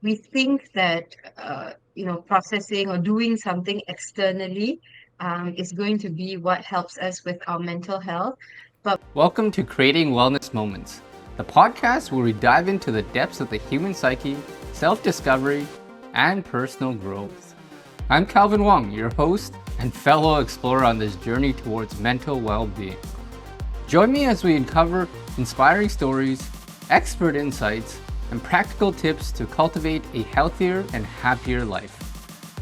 we think that processing or doing something externally is going to be what helps us with our mental health. But Welcome to Creating Wellness Moments, the podcast where we dive into the depths of the human psyche, self-discovery, and personal growth. I'm Calvin Wong, your host and fellow explorer on this journey towards mental well-being. Join me as we uncover inspiring stories, expert insights, and practical tips to cultivate a healthier and happier life.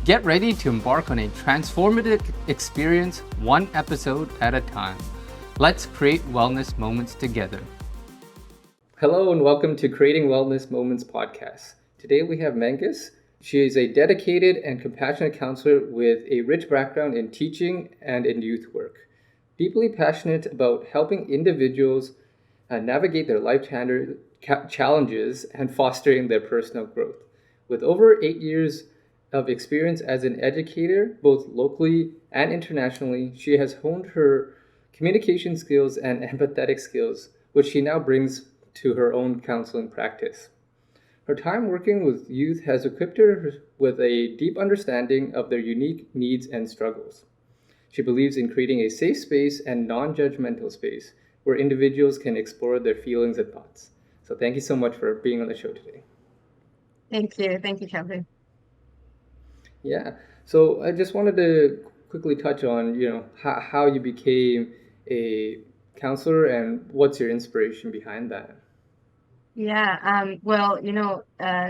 Get ready to embark on a transformative experience, one episode at a time. Let's create wellness moments together. Hello and welcome to Creating Wellness Moments podcast. Today we have Manges. She is a dedicated and compassionate counselor with a rich background in teaching and in youth work. Deeply passionate about helping individuals navigate their life challenges and fostering their personal growth. With over 8 years of experience as an educator, both locally and internationally, she has honed her communication skills and empathetic skills, which she now brings to her own counseling practice. Her time working with youth has equipped her with a deep understanding of their unique needs and struggles. She believes in creating a safe space and non-judgmental space where individuals can explore their feelings and thoughts. So thank you so much for being on the show today. Thank you, Calvin. Yeah. So I just wanted to quickly touch on, how you became a counselor and what's your inspiration behind that. Yeah, well,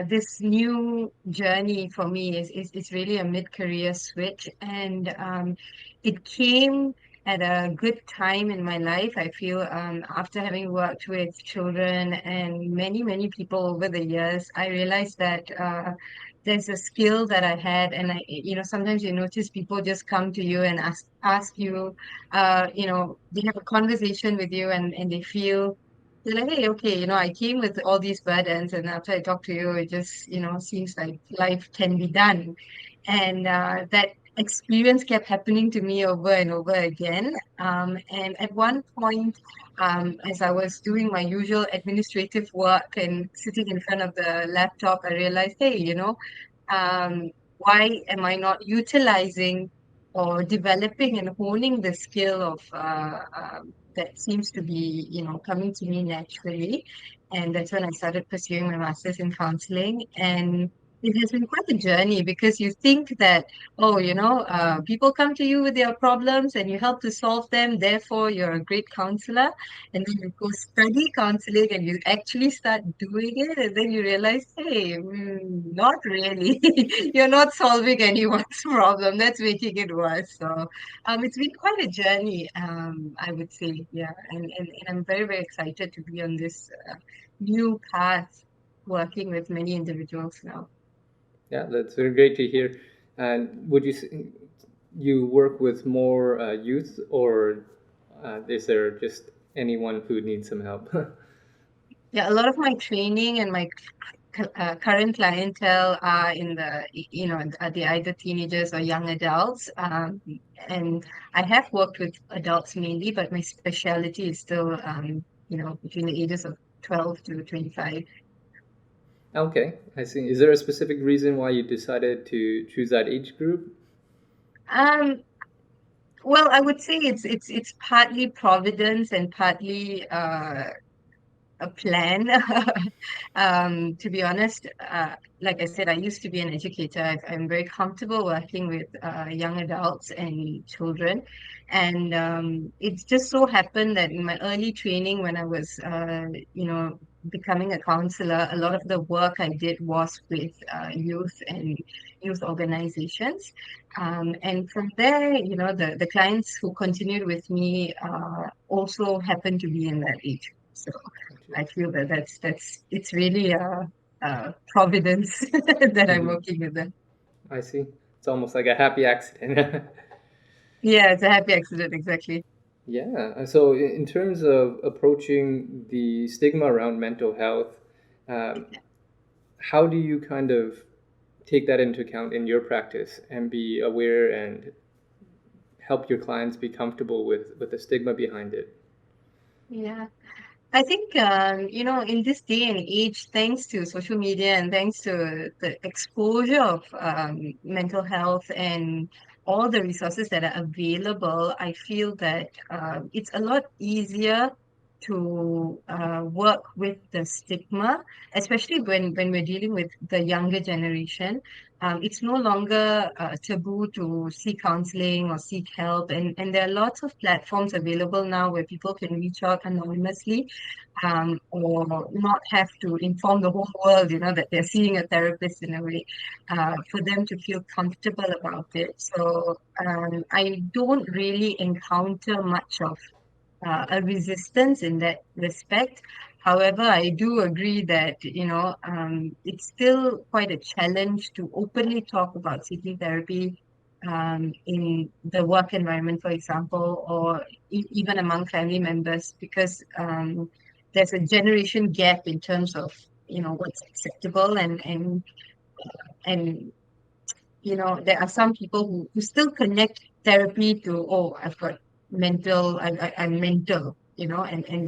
this new journey for me is really a mid-career switch, and it came at a good time in my life. I feel after having worked with children and many people over the years, I realized that there's a skill that I had, and sometimes you notice people just come to you and ask you, they have a conversation with you, and they feel. They're like, hey, okay, I came with all these burdens, and after I talk to you, it just, seems like life can be done. And that experience kept happening to me over and over again. And at one point, as I was doing my usual administrative work and sitting in front of the laptop, I realized, hey, um, why am I not utilizing or developing and honing the skill of that seems to be, coming to me naturally. And that's when I started pursuing my master's in counseling. And it has been quite a journey because you think that, oh, people come to you with their problems and you help to solve them. Therefore, you're a great counselor. And then you go study counseling and you actually start doing it. And then you realize, hey, not really. You're not solving anyone's problem. That's making it worse. So it's been quite a journey, I would say. Yeah. And I'm very excited to be on this new path working with many individuals now. Yeah, that's very great to hear. And would you work with more youth, or is there just anyone who needs some help? Yeah, a lot of my training and my current clientele are are they either teenagers or young adults. And I have worked with adults mainly, but my specialty is still, between the ages of 12 to 25. Okay, I see. Is there a specific reason why you decided to choose that age group? Um, well, I would say it's partly providence and partly a plan. To be honest, like I said, I used to be an educator. I'm very comfortable working with young adults and children. And it's just so happened that in my early training, when I was, becoming a counselor, a lot of the work I did was with youth and youth organizations. And from there, the clients who continued with me also happened to be in that age. So I feel that it's really a providence that I'm Hmm. working with them. I see. It's almost like a happy accident. Yeah, it's a happy accident, exactly. Yeah. So in terms of approaching the stigma around mental health, um, how do you kind of take that into account in your practice and be aware and help your clients be comfortable with the stigma behind it? Yeah. I think, in this day and age, thanks to social media and thanks to the exposure of mental health and all the resources that are available, I feel that it's a lot easier to work with the stigma, especially when we're dealing with the younger generation. It's no longer taboo to seek counseling or seek help, and there are lots of platforms available now where people can reach out anonymously, or not have to inform the whole world, that they're seeing a therapist in a way, for them to feel comfortable about it. So I don't really encounter much of a resistance in that respect. However, I do agree that, it's still quite a challenge to openly talk about seeking therapy in the work environment, for example, or even among family members, because there's a generation gap in terms of, what's acceptable, and there are some people who still connect therapy to, oh, I've got I'm mental, and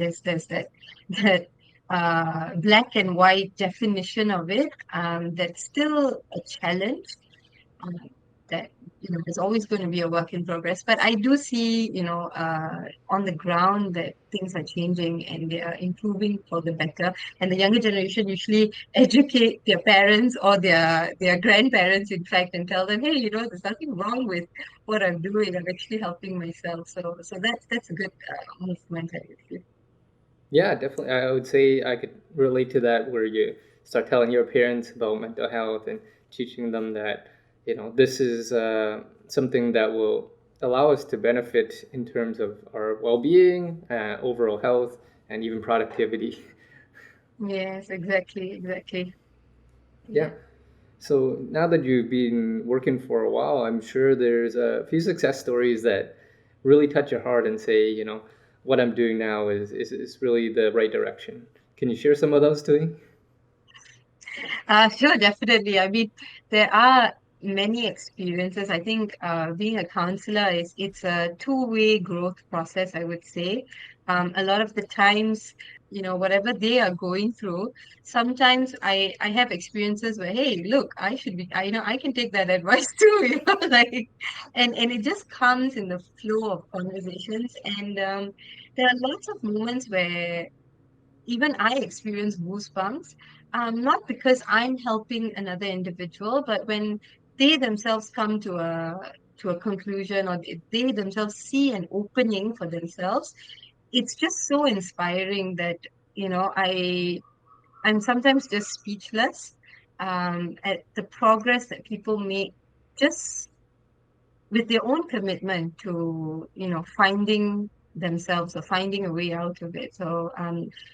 there's that that black and white definition of it, that's still a challenge, um, that there's always going to be a work in progress. But I do see, on the ground, that things are changing and they are improving for the better. And the younger generation usually educate their parents or their grandparents, in fact, and tell them, hey, there's nothing wrong with what I'm doing. I'm actually helping myself. So that's a good movement, I feel. Yeah, definitely. I would say I could relate to that, where you start telling your parents about mental health and teaching them that, this is something that will allow us to benefit in terms of our well-being, overall health, and even productivity. Yes, exactly, exactly. Yeah. Yeah. So now that you've been working for a while, I'm sure there's a few success stories that really touch your heart and say, what I'm doing now is really the right direction. Can you share some of those to me? Sure, definitely. I mean, there are many experiences. I think being a counselor it's a two-way growth process, I would say. A lot of the times, whatever they are going through, sometimes I have experiences where, hey, look, I can take that advice too, like, and it just comes in the flow of conversations. And there are lots of moments where even I experience goosebumps, not because I'm helping another individual, but when they themselves come to a conclusion, or they themselves see an opening for themselves, it's just so inspiring that I'm sometimes just speechless at the progress that people make, just with their own commitment to finding themselves or finding a way out of it. So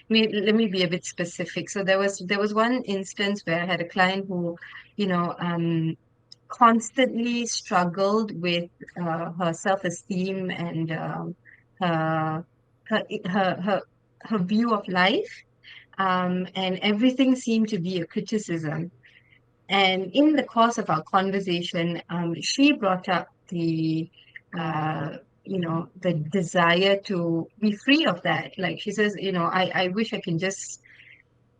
let me be a bit specific. So there was one instance where I had a client who constantly struggled with her self-esteem and her, her view of life, and everything seemed to be a criticism. And in the course of our conversation, she brought up uh, the desire to be free of that. Like she says, I wish I can just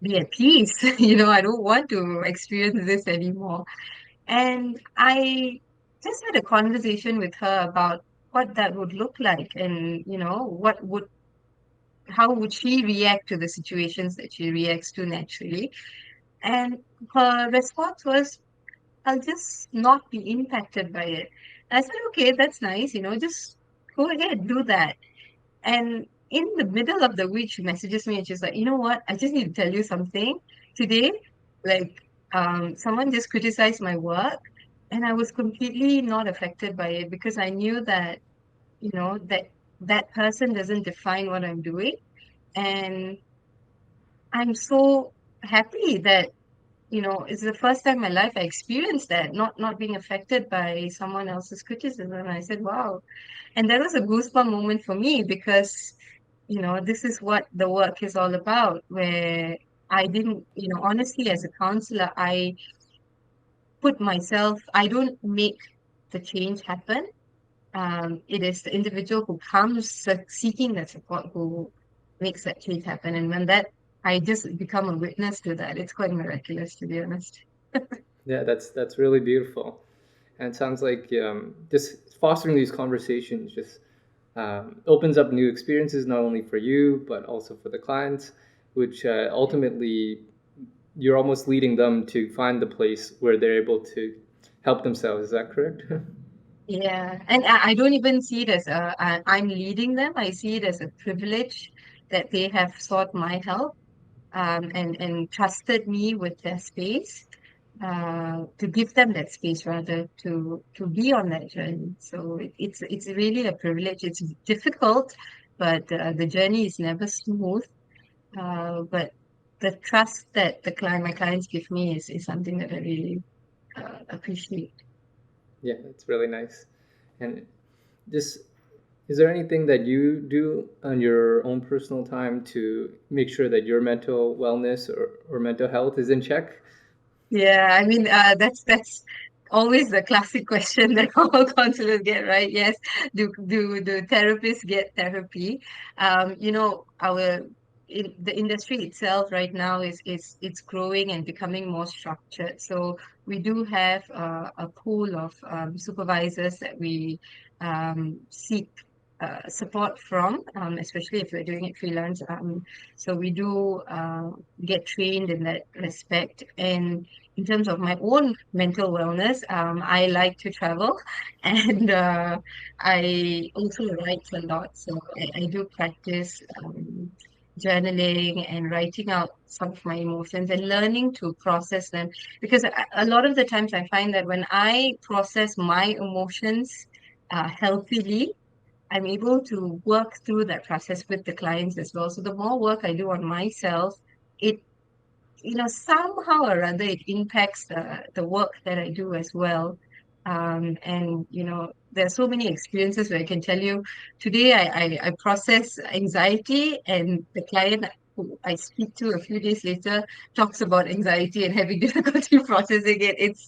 be at peace. I don't want to experience this anymore. And I just had a conversation with her about what that would look like, and how would she react to the situations that she reacts to naturally. And her response was, I'll just not be impacted by it. And I said, okay, that's nice, just go ahead, do that. And in the middle of the week, she messages me and she's like, you know what? I just need to tell you something today. Like, someone just criticized my work, and I was completely not affected by it because I knew that, that person doesn't define what I'm doing. And I'm so happy that it's the first time in my life I experienced that, not being affected by someone else's criticism. And I said, wow. And that was a goosebump moment for me because, this is what the work is all about, where I didn't, honestly, as a counselor, I don't make the change happen. It is the individual who comes seeking that support, makes that change happen. And when that, I just become a witness to that. It's quite miraculous, to be honest. Yeah, that's really beautiful. And it sounds like just fostering these conversations just opens up new experiences not only for you but also for the clients, which ultimately you're almost leading them to find the place where they're able to help themselves. Is that correct? Yeah, and I don't even see it as I'm leading them. I see it as a privilege that they have sought my help, and trusted me with their space, to give them that space rather to be on that journey. So it's really a privilege. It's difficult, but the journey is never smooth. But the trust that my clients give me is something that I really appreciate. Yeah, that's really nice. And just is there anything that you do on your own personal time to make sure that your mental wellness or mental health is in check? Yeah, I mean, that's always the classic question that all counselors get, right? Yes, do therapists get therapy? Our the industry itself right now is it's growing and becoming more structured. So we do have a pool of supervisors that we seek support from, especially if we're doing it freelance. So we do get trained in that respect. And in terms of my own mental wellness, I like to travel and I also write a lot. So I do practice journaling and writing out some of my emotions and learning to process them. Because a lot of the times I find that when I process my emotions healthily, I'm able to work through that process with the clients as well. So the more work I do on myself, it somehow or other it impacts the work that I do as well. And there's so many experiences where I can tell you today I process anxiety, and the client who I speak to a few days later talks about anxiety and having difficulty processing it.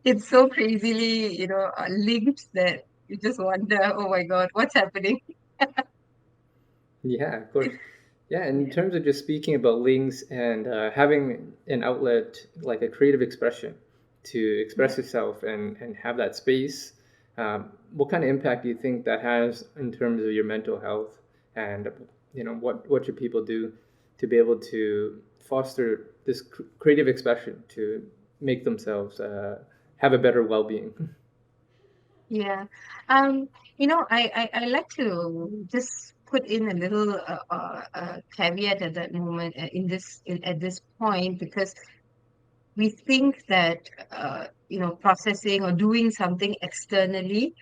It's so crazily, linked that you just wonder, oh my God, what's happening? Yeah, of course. Yeah, in Yeah. terms of just speaking about links and having an outlet like a creative expression to Yeah. express yourself and have that space, what kind of impact do you think that has in terms of your mental health? And what should people do to be able to foster this creative expression to make themselves have a better well-being? Yeah. I like to just put in a little caveat at that moment, at this point, because we think that processing or doing something externally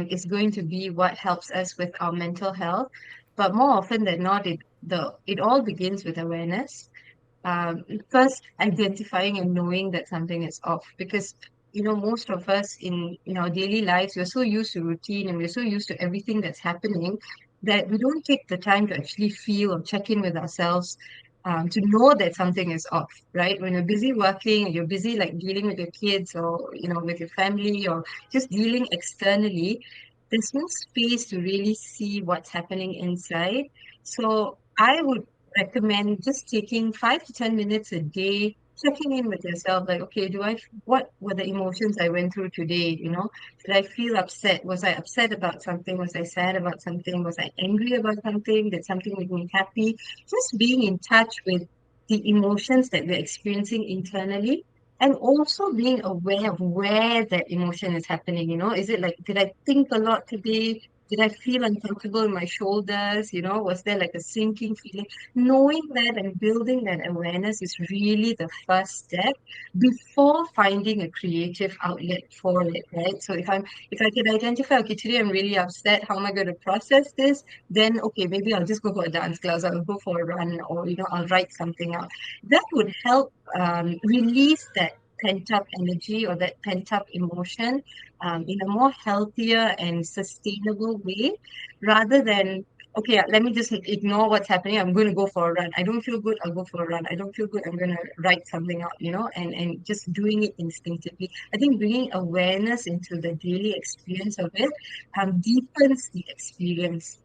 is going to be what helps us with our mental health. But more often than not, it all begins with awareness. First identifying and knowing that something is off, because most of us in our daily lives, we're so used to routine and we're so used to everything that's happening that we don't take the time to actually feel or check in with ourselves, to know that something is off, right? When you're busy working and you're busy like dealing with your kids or with your family or just dealing externally, there's no space to really see what's happening inside. So I would recommend just taking 5 to 10 minutes a day, checking in with yourself, like, okay, what were the emotions I went through today? Did I feel upset? Was I upset about something? Was I sad about something? Was I angry about something? Did something make me happy? Just being in touch with the emotions that we're experiencing internally, and also being aware of where that emotion is happening. Is it like, did I think a lot today? Did I feel uncomfortable in my shoulders? Was there like a sinking feeling? Knowing that and building that awareness is really the first step before finding a creative outlet for it, right? So if I can identify, okay, today I'm really upset, how am I going to process this? Then okay, maybe I'll just go for a dance class, I'll go for a run, or I'll write something out. That would help release that pent up energy or that pent up emotion, in a more healthier and sustainable way, rather than, okay, let me just ignore what's happening. I'm going to go for a run. I don't feel good. I'll go for a run. I don't feel good. I'm going to write something out, and just doing it instinctively. I think bringing awareness into the daily experience of it deepens the experience.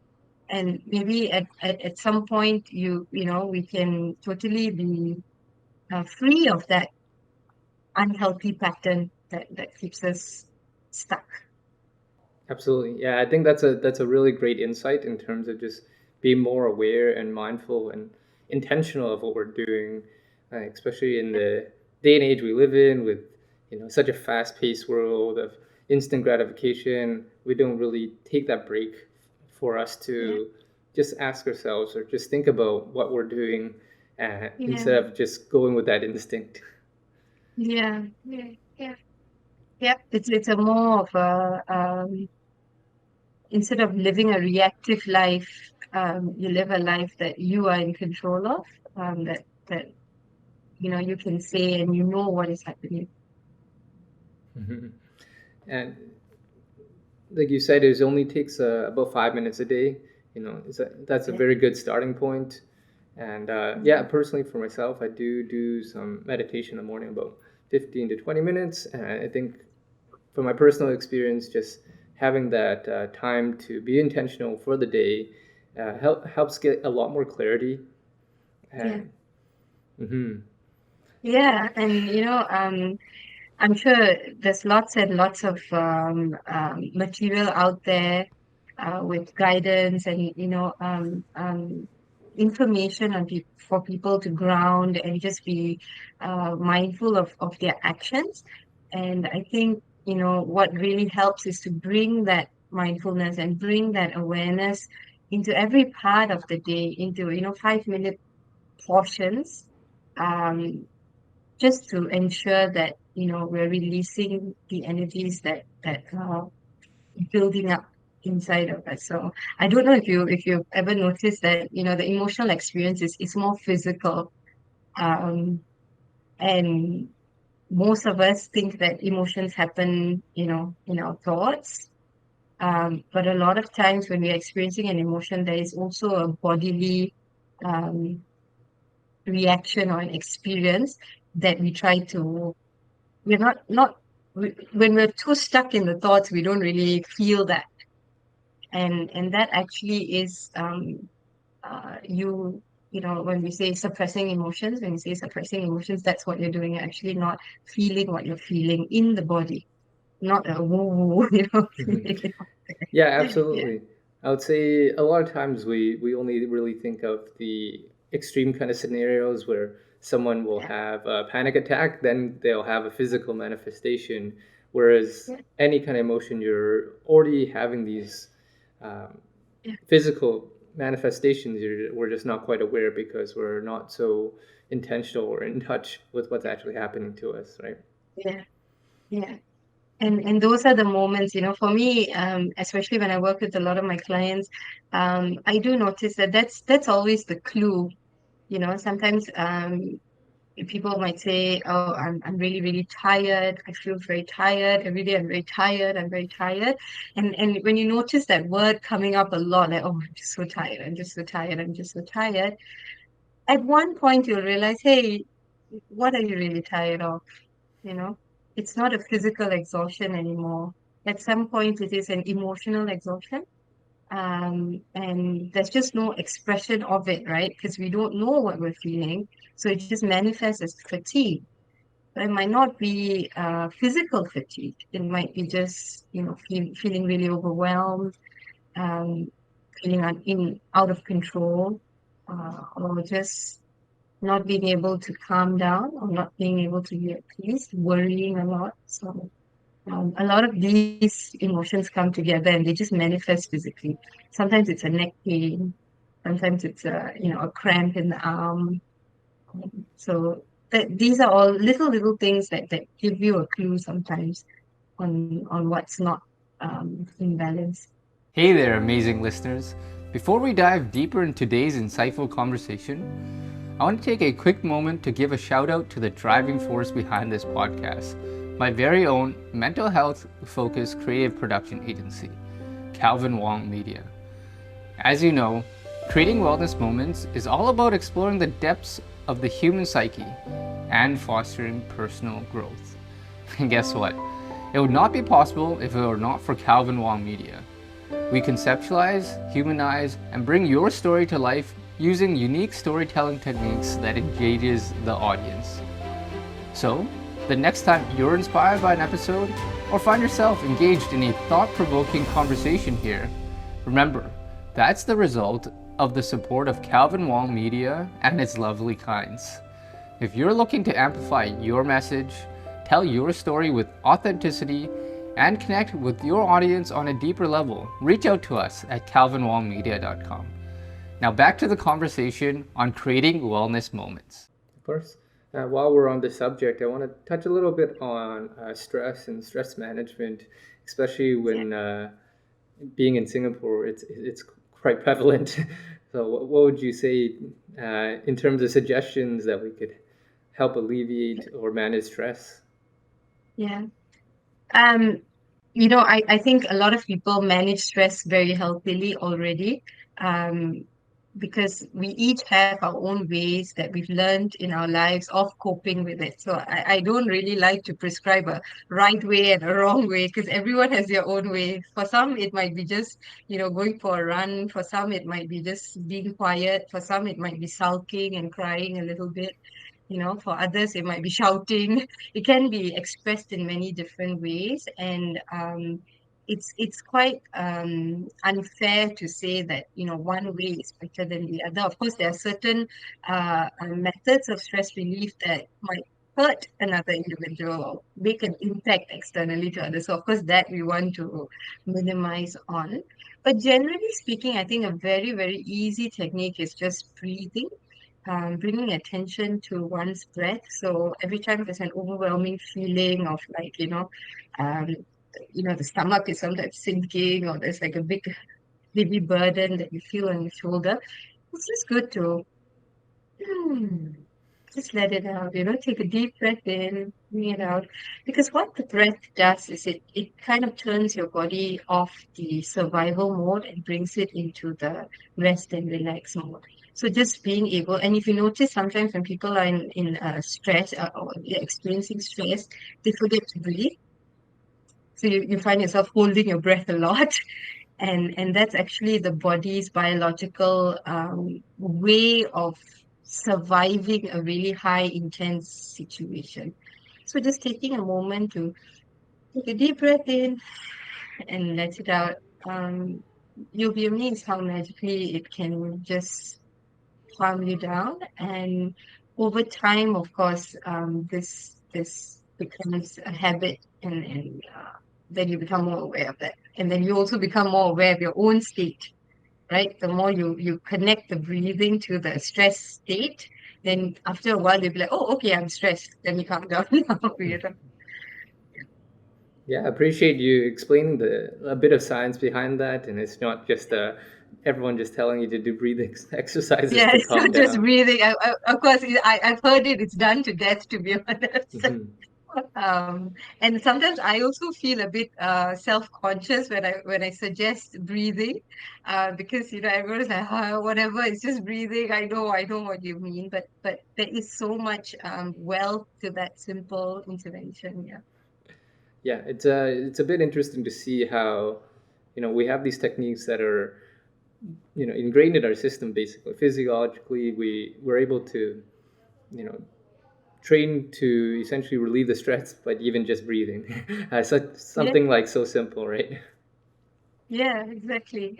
And maybe at some point we can totally be free of that unhealthy pattern that keeps us stuck. Absolutely. Yeah, I think that's a really great insight in terms of just being more aware and mindful and intentional of what we're doing, especially in Yeah, the day and age we live in with such a fast-paced world of instant gratification. We don't really take that break for us yeah, to just ask ourselves or just think about what we're doing yeah, instead of just going with that instinct. yeah, yeah, yeah. Yeah, it's a more of a instead of living a reactive life, you live a life that you are in control of, that you can say and you know what is happening. Mhm. And like you said, it only takes about 5 minutes a day. That's a Yeah, very good starting point. And yeah, mhm. personally for myself, I do some meditation in the morning, about 15 to 20 minutes. And I think from my personal experience, just having that time to be intentional for the day helps get a lot more clarity. Yeah, And mhm. yeah, and I'm sure there's lots and lots of material out there with guidance and information for people to ground and just be mindful of their actions. And I think what really helps is to bring that mindfulness and bring that awareness into every part of the day, into 5 minute portions. Um, just to ensure that we're releasing the energies that are building up inside of us. So I don't know if you've ever noticed that the emotional experience is more physical, um, and most of us think that emotions happen in our thoughts. But a lot of times when we're experiencing an emotion, there is also a bodily um, reaction or an experience that we try to we're not when we're too stuck in the thoughts, we don't really feel that, and that actually is when we say suppressing emotions, when you say suppressing emotions, that's what you're doing. You're actually not feeling what you're feeling in the body, not a woo woo feeling. Yeah, Yeah, absolutely. I would say a lot of times we only really think of the extreme kind of scenarios where someone will yeah, have a panic attack, then they'll have a physical manifestation. Whereas yeah, any kind of emotion, you're already having these um, yeah, physical manifestations. We're just not quite aware because we're not so intentional or in touch with what's actually happening to us, right? yeah, yeah. And those are the moments, for me, especially when I work with a lot of my clients, I do notice that that's always the clue. Sometimes people might say, "Oh, I'm really really tired. I feel very tired every day. I'm very tired. I'm very tired." And when you notice that word coming up a lot, like, "Oh, I'm just so tired. I'm just so tired. I'm just so tired." At one point, you'll realize, "Hey, what are you really tired of?" You know, it's not a physical exhaustion anymore. At some point, it is an emotional exhaustion. And there's just no expression of it, right? Because we don't know what we're feeling. So it just manifests as fatigue. But it might not be physical fatigue. It might be just, feeling really overwhelmed, um, feeling out of control, or just not being able to calm down or not being able to be at peace, worrying a lot. So a lot of these emotions come together and they just manifest physically. Sometimes it's a neck pain, sometimes it's a cramp in the arm. So these are all little things that give you a clue sometimes on what's not in balance. Hey there, amazing listeners. Before we dive deeper into today's insightful conversation, I want to take a quick moment to give a shout out to the driving force behind this podcast, my very own mental health focused creative production agency, Calvin Wong Media. As you know, creating wellness moments is all about exploring the depths of the human psyche and fostering personal growth. And guess what? It would not be possible if it were not for Calvin Wong Media. We conceptualize, humanize, and bring your story to life using unique storytelling techniques that engages the audience. So, the next time you're inspired by an episode or find yourself engaged in a thought-provoking conversation here, remember, that's the result of the support of Calvin Wong Media and its lovely kinds. If you're looking to amplify your message, tell your story with authenticity, and connect with your audience on a deeper level, reach out to us at calvinwongmedia.com. Now back to the conversation on creating wellness moments. Of course. While we're on the subject, I want to touch a little bit on stress and stress management, especially Yeah. when being in Singapore, it's quite prevalent. So, what would you say in terms of suggestions that we could help alleviate or manage stress? Yeah. Um, I think a lot of people manage stress very healthily already, um, because we each have our own ways that we've learned in our lives of coping with it. So I don't really like to prescribe a right way and a wrong way because everyone has their own way. For some, it might be just, going for a run. For some, it might be just being quiet. For some, it might be sulking and crying a little bit. For others, it might be shouting. It can be expressed in many different ways, and it's quite unfair to say that one way is better than the other. Of course, there are certain methods of stress relief that might hurt another individual or make an impact externally to others. So, of course, that we want to minimize on. But generally speaking, I think a very, very easy technique is just breathing, bringing attention to one's breath. So every time there's an overwhelming feeling of like, um, the stomach is sometimes sinking or there's like a big heavy burden that you feel on your shoulder, it's just good to hmm, just let it out, take a deep breath in, bring it out. Because what the breath does is it kind of turns your body off the survival mode and brings it into the rest and relax mode. So just being able, and if you notice sometimes when people are in stress or they're experiencing stress, they forget to breathe. So you find yourself holding your breath a lot. And that's actually the body's biological way of surviving a really high intense situation. So just taking a moment to take a deep breath in and let it out. um, you'll be amazed how magically it can just calm you down. And over time, of course, this becomes a habit, and then you become more aware of that, and then you also become more aware of your own state, right? The more you connect the breathing to the stress state, then after a while you'll be like, oh, okay, I'm stressed. Then you calm down. Yeah, I appreciate you explaining the a bit of science behind that, and it's not just everyone just telling you to do breathing exercises Yeah, to it's calm not just down. breathing. Of course, I've heard it. It's done to death, to be honest. Mhm. Um, and sometimes I also feel a bit self-conscious when I suggest breathing, because everyone's like, whatever, it's just breathing. I know what you mean, but there is so much wealth to that simple intervention. Yeah. Yeah, it's a bit interesting to see how we have these techniques that are ingrained in our system. Basically, physiologically, we're able to you know train to essentially relieve the stress by even just breathing. Yeah. Something like so simple, right? Yeah, exactly.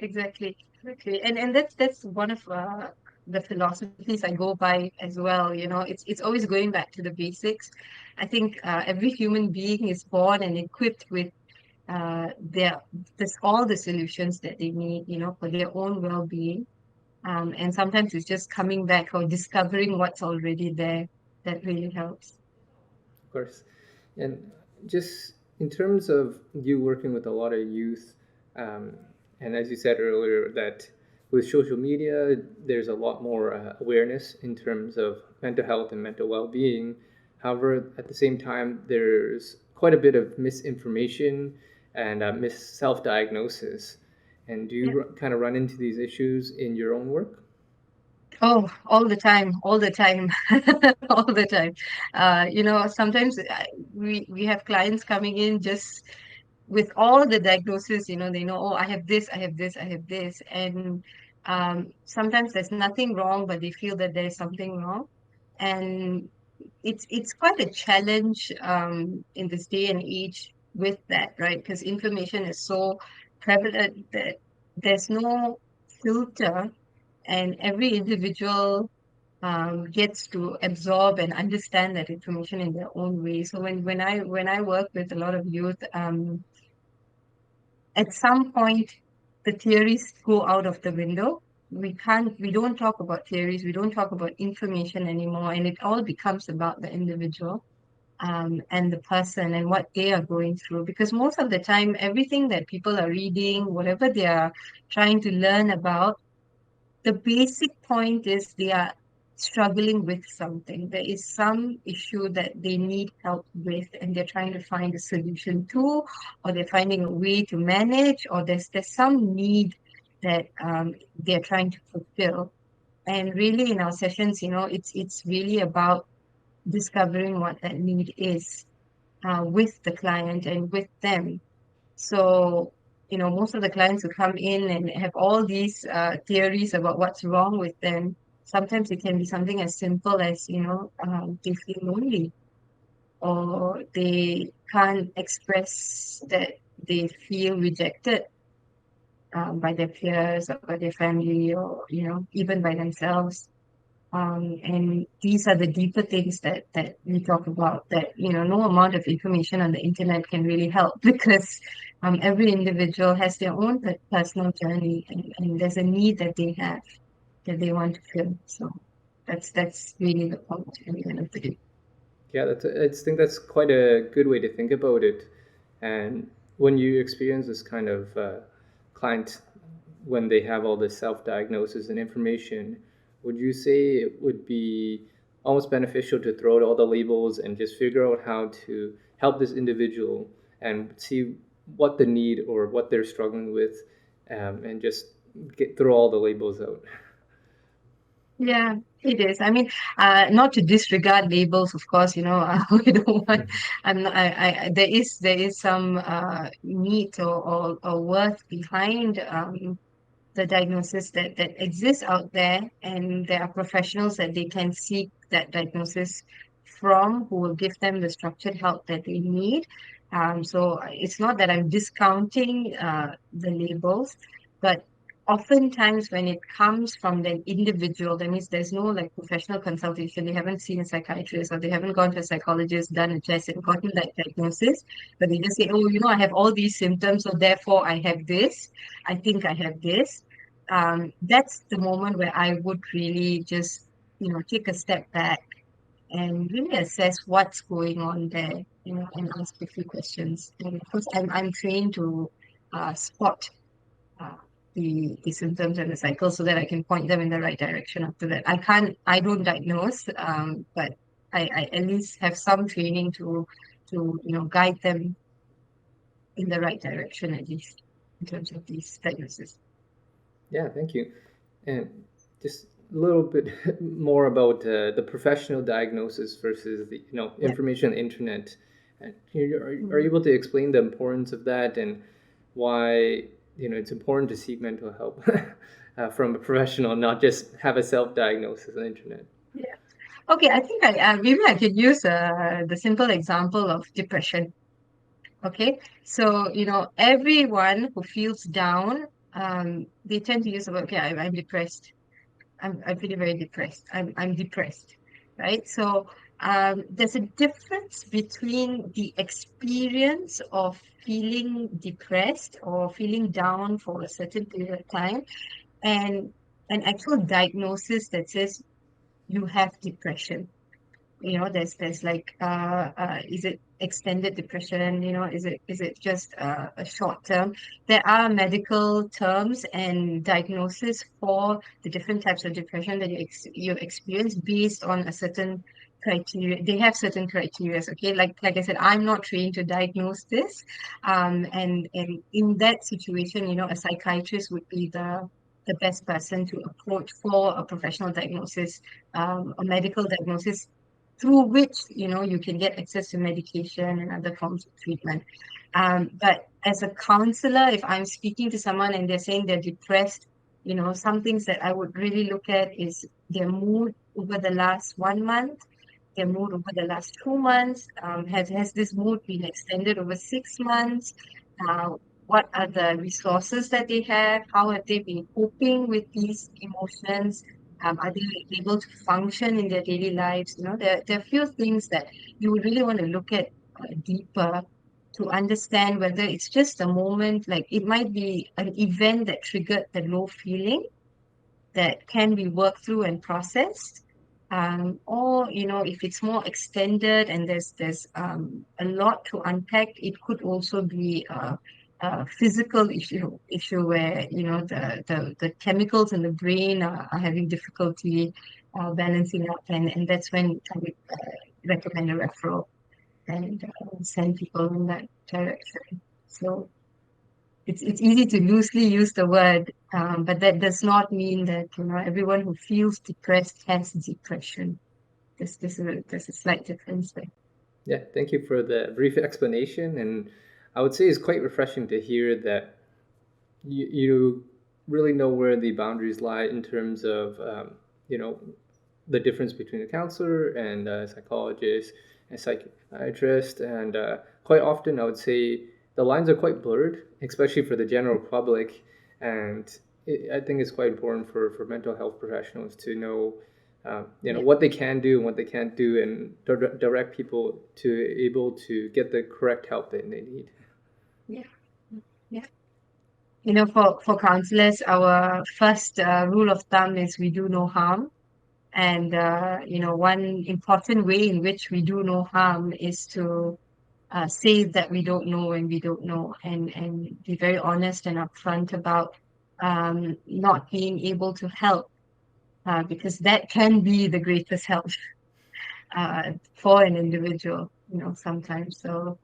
And that's one of the philosophies I go by as well. It's always going back to the basics. I think every human being is born and equipped with their this all the solutions that they need, for their own well-being. And sometimes it's just coming back or discovering what's already there that really helps. Of course. And just in terms of you working with a lot of youth, um, and as you said earlier, that with social media, there's a lot more awareness in terms of mental health and mental well being. However, at the same time, there's quite a bit of misinformation and mis self diagnosis. And do Yeah. you kind of run into these issues in your own work? Oh, all the time, all the time. Sometimes we have clients coming in just with all the diagnosis, they know, oh, I have this, I have this, I have this. And sometimes there's nothing wrong, but they feel that there's something wrong. And it's quite a challenge in this day and age with that, right? Because information is so prevalent that there's no filter, and every individual gets to absorb and understand that information in their own way. So when I work with a lot of youth, at some point the theories go out of the window. We don't talk about theories, we don't talk about information anymore, and it all becomes about the individual, and the person and what they are going through. Because most of the time, everything that people are reading, whatever they are trying to learn about, the basic point is they are struggling with something. There is some issue that they need help with, and they're trying to find a solution to, or they're finding a way to manage, or there's some need that they're trying to fulfill. And really, in our sessions, it's really about discovering what that need is, with the client and with them. So, most of the clients who come in and have all these theories about what's wrong with them, sometimes it can be something as simple as, they feel lonely, or they can't express that they feel rejected by their peers or by their family, or, even by themselves. And these are the deeper things that we talk about, that, no amount of information on the internet can really help because every individual has their own personal journey, and there's a need that they have that they want to fill. So that's really the point at the end of the day. Yeah, I think that's quite a good way to think about it. And when you experience this kind of client, when they have all this self-diagnosis and information, would you say it would be almost beneficial to throw out all the labels and just figure out how to help this individual and see what the need or what they're struggling with, and just throw all the labels out? Yeah, it is. I mean, not to disregard labels, of course, we don't want, Mhm. I'm not, there is some need, or worth behind the diagnosis that exists out there, and there are professionals that they can seek that diagnosis from, who will give them the structured help that they need. So it's not that I'm discounting the labels, but oftentimes when it comes from the individual, that means there's no like professional consultation. They haven't seen a psychiatrist, or they haven't gone to a psychologist, done a test, and gotten that diagnosis. But they just say, oh, I have all these symptoms, so therefore I have this. I think I have this. That's the moment where I would really just, take a step back and really assess what's going on there, and ask a few questions. And of course, I'm trained to spot uh, the symptoms and the cycles, so that I can point them in the right direction after that. I don't diagnose, but I at least have some training to guide them in the right direction, at least in terms of these diagnoses. Yeah, thank you. And just a little bit more about the professional diagnosis versus the Yeah. information on the internet. And are you Mm. able to explain the importance of that and why it's important to seek mental help from a professional, not just have a self-diagnosis on the internet? Yeah. Okay, I think maybe I could use the simple example of depression. Okay, so everyone who feels down, they tend to use the word, okay, I'm depressed. I'm feeling very depressed. I'm depressed, right? So there's a difference between the experience of feeling depressed or feeling down for a certain period of time, and an actual diagnosis that says you have depression. There's like, is it extended depression? Is it just a short term? There are medical terms and diagnosis for the different types of depression that you experience based on a certain criteria. They have certain criteria. Okay, like I said, I'm not trained to diagnose this, and in that situation, a psychiatrist would be the best person to approach for a professional diagnosis, a medical diagnosis. through which you can get access to medication and other forms of treatment. But as a counselor, if I'm speaking to someone and they're saying they're depressed, some things that I would really look at is their mood over the last 1 month, their mood over the last 2 months. Has this mood been extended over 6 months? Uh, what are the resources that they have? How have they been coping with these emotions? Are they able to function in their daily lives? There are few things that you would really want to look at deeper to understand whether it's just a moment, like it might be an event that triggered the low feeling that can be worked through and processed. Or if it's more extended and there's a lot to unpack, it could also be a physical issue where the chemicals in the brain are having difficulty balancing out, and that's when I would recommend a referral and send people in that direction. So it's easy to loosely use the word, but that does not mean that everyone who feels depressed has depression. There's a slight difference there. Yeah, thank you for the brief explanation. And I would say it's quite refreshing to hear that you really know where the boundaries lie in terms of, you know, the difference between a counselor and a psychologist and psychiatrist. And quite often, I would say the lines are quite blurred, especially for the general public. And I think it's quite important for mental health professionals to know, Yeah, what they can do and what they can't do, and direct people to able to get the correct help that they need. yeah, yeah. For counselors, our first rule of thumb is we do no harm. And one important way in which we do no harm is to say that we don't know when we don't know, and be very honest and upfront about not being able to help, because that can be the greatest help for an individual, sometimes. So,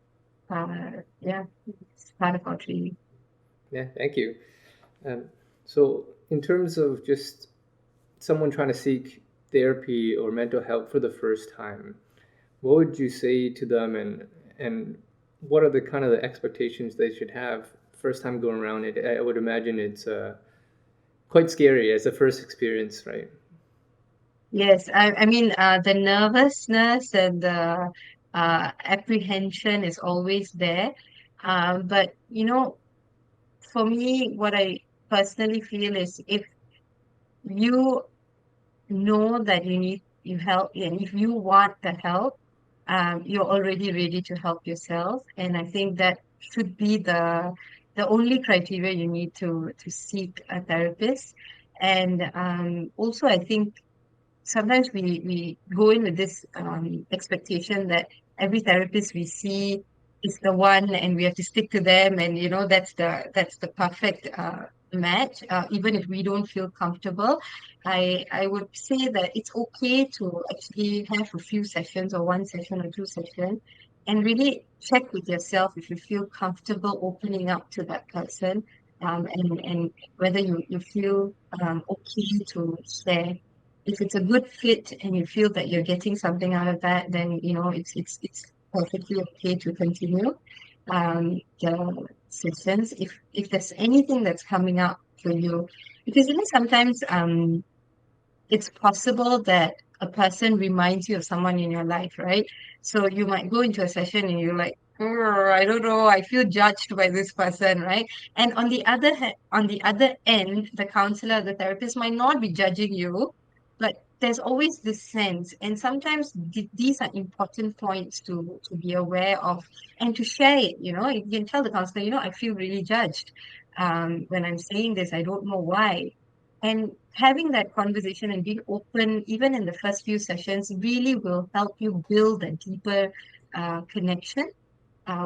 yeah, it's part of our training. Yeah, thank you. Um, so, in terms of just someone trying to seek therapy or mental help for the first time, what would you say to them, and what are the kind of the expectations they should have first time going around it? I would imagine it's quite scary as a first experience, right? Yes, I mean, the nervousness and the apprehension is always there. But, for me, what I personally feel is if you know that you help, and if you want the help, you're already ready to help yourself. And I think that should be the only criteria you need to seek a therapist. And also, I think sometimes we go in with this expectation that every therapist we see is the one and we have to stick to them, and that's the perfect match, even if we don't feel comfortable. I would say that it's okay to actually have a few sessions, or one session or two sessions, and really check with yourself if you feel comfortable opening up to that person, and whether you feel okay to share. If it's a good fit and you feel that you're getting something out of that, then it's perfectly okay to continue the sessions. If there's anything that's coming up for you, because sometimes it's possible that a person reminds you of someone in your life, right? So you might go into a session and you're like, "Oh, I don't know, I feel judged by this person," right? And on the other end, the counselor, the therapist might not be judging you, but there's always this sense. And sometimes these are important points to be aware of and to share it. You can tell the counselor, I feel really judged when I'm saying this. I don't know why. And having that conversation and being open, even in the first few sessions, really will help you build a deeper connection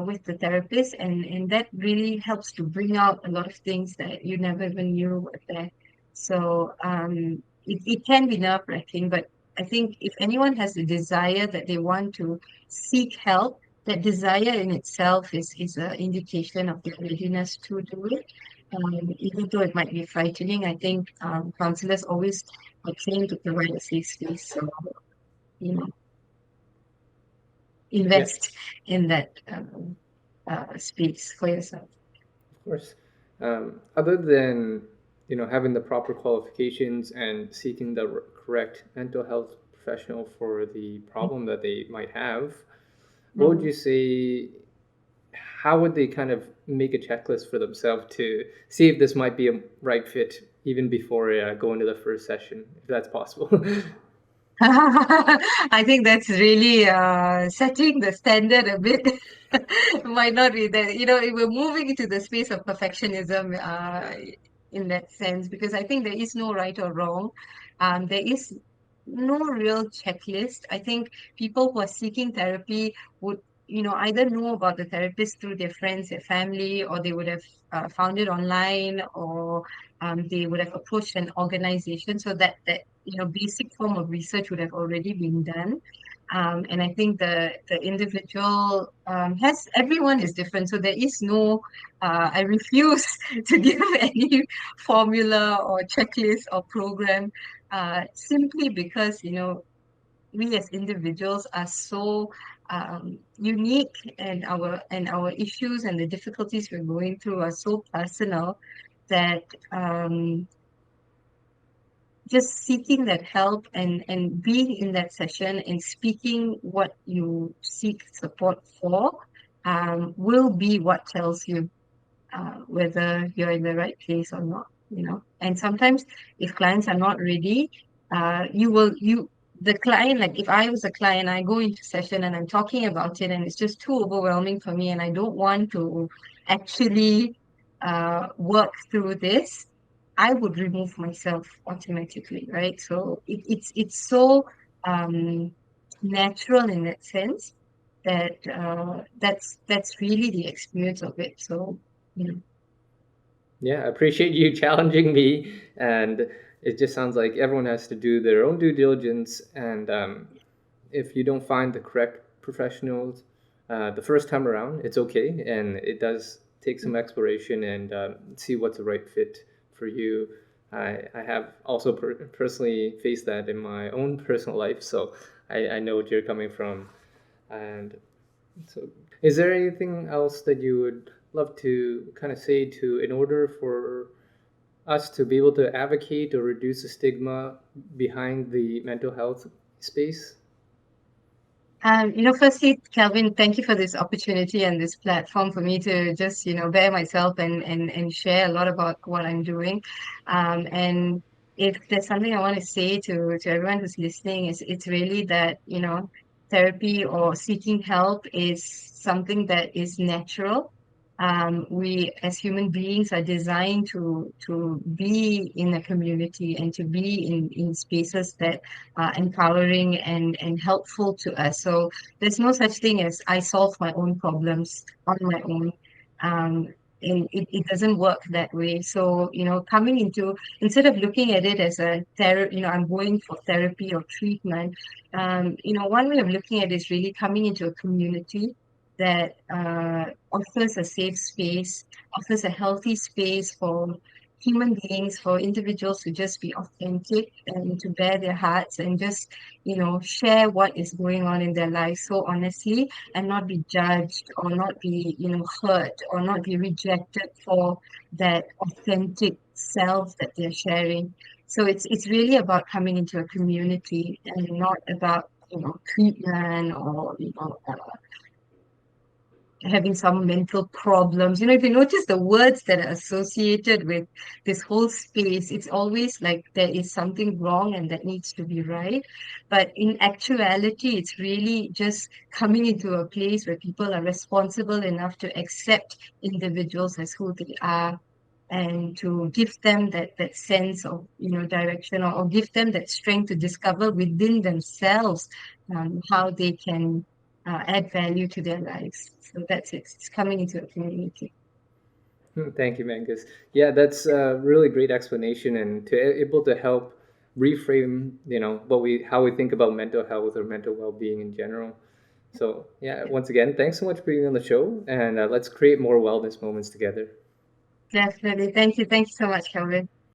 with the therapist. And that really helps to bring out a lot of things that you never even knew were there. So it can be nerve-wracking, but I think if anyone has the desire that they want to seek help, that desire in itself is an indication of their readiness to do it. Even though it might be frightening, I think counselors always are trained to provide a safe space. So, you know, Yeah, invest in that space for yourself. of course. Other than having the proper qualifications and seeking the correct mental health professional for the problem that they might have, what would Mm. you say? How would they kind of make a checklist for themselves to see if this might be a right fit even before going to the first session, if that's possible? I think that's really setting the standard a bit. Might not be that, we're moving into the space of perfectionism in that sense, because I think there is no right or wrong. There is no real checklist. I think people who are seeking therapy would, either know about the therapist through their friends, their family, or they would have found it online, or they would have approached an organization. So that basic form of research would have already been done. And I think the individual has everyone is different, so there is no. I refuse to give any formula or checklist or program, simply because we as individuals are so unique, and our issues and the difficulties we're going through are so personal that um, just seeking that help and being in that session and speaking what you seek support for will be what tells you whether you're in the right place or not. And sometimes if clients are not ready, the client, like if I was a client, I go into session and I'm talking about it and it's just too overwhelming for me and I don't want to actually work through this, I would remove myself automatically, right? So it's so um, natural in that sense that that's really the experience of it. So, you know. Yeah, I appreciate you challenging me. And it just sounds like everyone has to do their own due diligence. And if you don't find the correct professionals the first time around, it's okay. And it does take some exploration and see what's the right fit for you. I have also personally faced that in my own personal life. So I know what you're coming from. And so, is there anything else that you would love to kind of say to in order for us to be able to advocate or reduce the stigma behind the mental health space? Firstly, Calvin, thank you for this opportunity and this platform for me to just, bear myself and share a lot about what I'm doing. And if there's something I want to say to everyone who's listening, is it's really that, therapy or seeking help is something that is natural. We as human beings are designed to be in a community and to be in spaces that empowering and helpful to us. So there's no such thing as I solve my own problems on my own. Um, and it doesn't work that way. So, coming into, instead of looking at it as a therapy, I'm going for therapy or treatment, one way of looking at it is really coming into a community that offers a safe space, offers a healthy space for human beings, for individuals to just be authentic and to bear their hearts and just, share what is going on in their lives so honestly and not be judged or not be, hurt or not be rejected for that authentic self that they're sharing. So it's really about coming into a community and not about, treatment or, having some mental problems. If you notice the words that are associated with this whole space, it's always like there is something wrong and that needs to be right. But in actuality, it's really just coming into a place where people are responsible enough to accept individuals as who they are and to give them that sense of direction, or give them that strength to discover within themselves how they can add value to their lives. So that's it. It's coming into a community. Thank you, Mangus. Yeah, that's a really great explanation and to able to help reframe, what we how we think about mental health or mental well-being in general. So, yeah, once again, thanks so much for being on the show, and let's create more wellness moments together. Definitely. Thank you. Thank you so much, Kelvin.